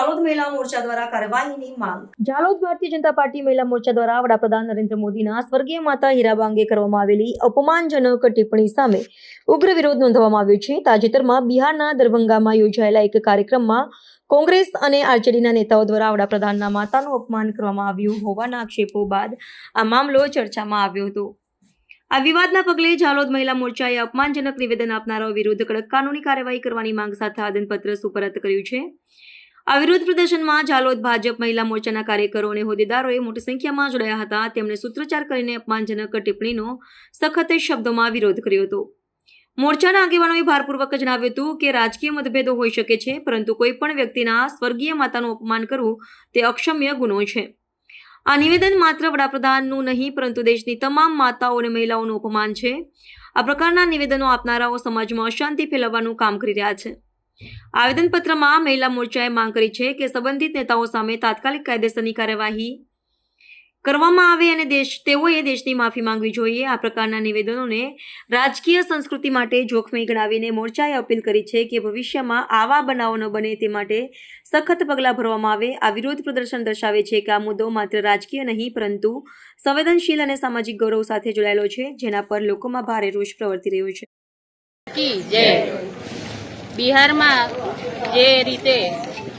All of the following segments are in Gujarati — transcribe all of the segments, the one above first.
જાલોદ મહિલા મોરચા દ્વારા કાર્યવાહીની માંગ। જાલોદ ભારતીય જનતા પાર્ટી મહિલા મોરચા દ્વારા વડાપ્રધાન નરેન્દ્ર મોદીના સ્વર્ગીય માતા હીરાબા અંગે કરવામાં આવેલી અપમાનજનક ટિપ્પણી સામે ઉગ્ર વિરોધ નોંધવામાં આવ્યો છે। તાજેતરમાં બિહારના દરભંગામાં યોજાયેલા એક કાર્યક્રમમાં કોંગ્રેસ અને આરજેડીના નેતાઓ દ્વારા વડાપ્રધાનના માતાનું અપમાન કરવામાં આવ્યું હોવાના આક્ષેપો બાદ આ મામલો ચર્ચામાં આવ્યો હતો। આ વિવાદના પગલે જાલોદ મહિલા મોરચાએ અપમાનજનક નિવેદન આપનારાઓ વિરુદ્ધ કડક કાનૂની કાર્યવાહી કરવાની માંગ સાથે આવેદનપત્ર સુપરત કર્યું છે। આ વિરોધ પ્રદર્શનમાં જાલોદ ભાજપ મહિલા મોરચાના કાર્યકરો અને હોદ્દેદારોએ મોટી સંખ્યામાં જોડાયા હતા। તેમણે સૂત્રોચ્ચાર કરીને અપમાનજનક ટિપ્પણીનો સખત શબ્દોમાં વિરોધ કર્યો હતો। મોરચાના આગેવાનોએ ભારપૂર્વક જણાવ્યું હતું કે રાજકીય મતભેદો હોઈ શકે છે, પરંતુ કોઈ પણ વ્યક્તિના સ્વર્ગીય માતાનું અપમાન કરવું તે અક્ષમ્ય ગુનો છે। આ નિવેદન માત્ર વડાપ્રધાનનું નહીં, પરંતુ દેશની તમામ માતાઓ અને મહિલાઓનું અપમાન છે। આ પ્રકારના નિવેદનો આપનારાઓ સમાજમાં અશાંતિ ફેલાવવાનું કામ કરી રહ્યા છે। આવેદનપત્રમાં મહિલા મોરચાએ માંગ કરી છે કે સંબંધિત નેતાઓ સામે તાત્કાલિક કાયદેસરની કાર્યવાહી કરવામાં આવે અને તેઓએ દેશની માફી માંગવી જોઈએ। આ પ્રકારના નિવેદનોને રાજકીય સંસ્કૃતિ માટે જોખમી ગણાવીને મોરચાએ અપીલ કરી છે કે ભવિષ્યમાં આવા બનાવો ન બને તે માટે સખત પગલાં ભરવામાં આવે। આ વિરોધ પ્રદર્શન દર્શાવે છે કે આ મુદ્દો માત્ર રાજકીય નહીં, પરંતુ સંવેદનશીલ અને સામાજિક ગૌરવ સાથે જોડાયેલો છે, જેના પર લોકોમાં ભારે રોષ પ્રવર્તી રહ્યો છે। બિહારમાં જે રીતે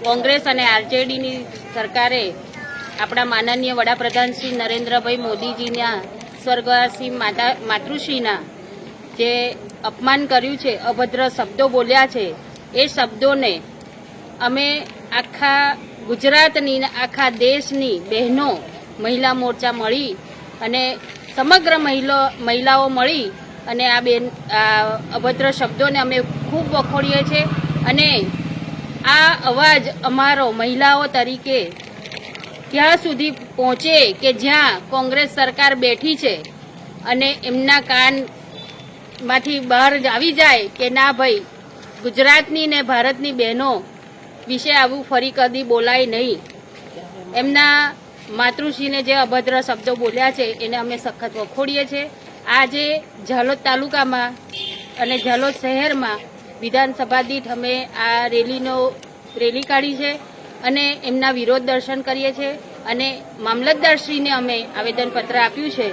કોંગ્રેસ અને આરજેડીની સરકારે આપણા માનનીય વડાપ્રધાન શ્રી નરેન્દ્રભાઈ મોદીજીના સ્વર્ગવાસી માતૃશ્રીના જે અપમાન કર્યું છે, અભદ્ર શબ્દો બોલ્યા છે, એ શબ્દોને અમે આખા ગુજરાતની આખા દેશની બહેનો મહિલા મોરચા મળી અને સમગ્ર મહિલાઓ મળી અને આ અભદ્ર શબ્દોને અમે ખૂબ વખોડીએ છીએ અને આ અવાજ અમારો મહિલાઓ તરીકે ત્યાં સુધી પહોંચે કે જ્યાં કોંગ્રેસ સરકાર બેઠી છે અને એમના કાનમાંથી બહાર આવી જાય કે ના ભાઈ, ગુજરાતની ને ભારતની બહેનો વિશે આવું ફરી કદી બોલાય નહીં। એમના માતૃશ્રીને જે અભદ્ર શબ્દો બોલ્યા છે એને અમે સખત વખોડીએ છીએ। આજે જાલોદ તાલુકામાં અને જાલોદ શહેરમાં વિધાનસભા દીઠ અમે આ રેલી કાઢી છે અને એમના વિરોધ દર્શન કરીએ છીએ અને મામલતદારશ્રીને અમે આવેદનપત્ર આપ્યું છે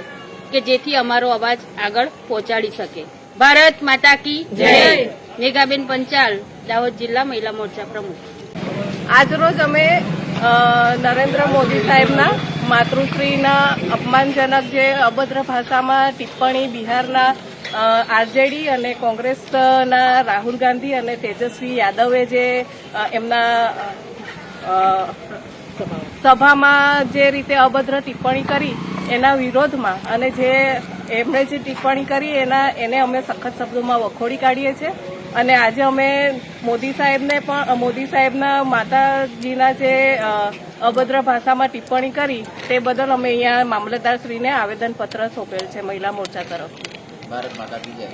કે જેથી અમારો અવાજ આગળ પહોંચાડી શકે। ભારત માતા કી જય। મેઘાબેન પંચાલ, દાહોદ જિલ્લા મહિલા મોરચા પ્રમુખ। આજરોજ અમે નરેન્દ્ર મોદી સાહેબના માતૃશ્રીના અપમાનજનક જે અભદ્ર ભાષામાં ટિપ્પણી બિહારના આરજેડી અને કોંગ્રેસના રાહુલ ગાંધી અને તેજસ્વી યાદવે જે એમના સભામાં જે રીતે અભદ્ર ટિપ્પણી કરી એના વિરોધમાં અને જે એમણે જે ટિપ્પણી કરી એને અમે સખત શબ્દોમાં વખોડી કાઢીએ છીએ અને આજે અમે મોદી સાહેબના માતાજીના જે અભદ્ર ભાષામાં ટિપ્પણી કરી તે બદલ અમે અહીંયા મામલતદારશ્રીને આવેદનપત્ર સોંપેલ છે મહિલા મોરચા તરફથી। ભારત માતા કી જય।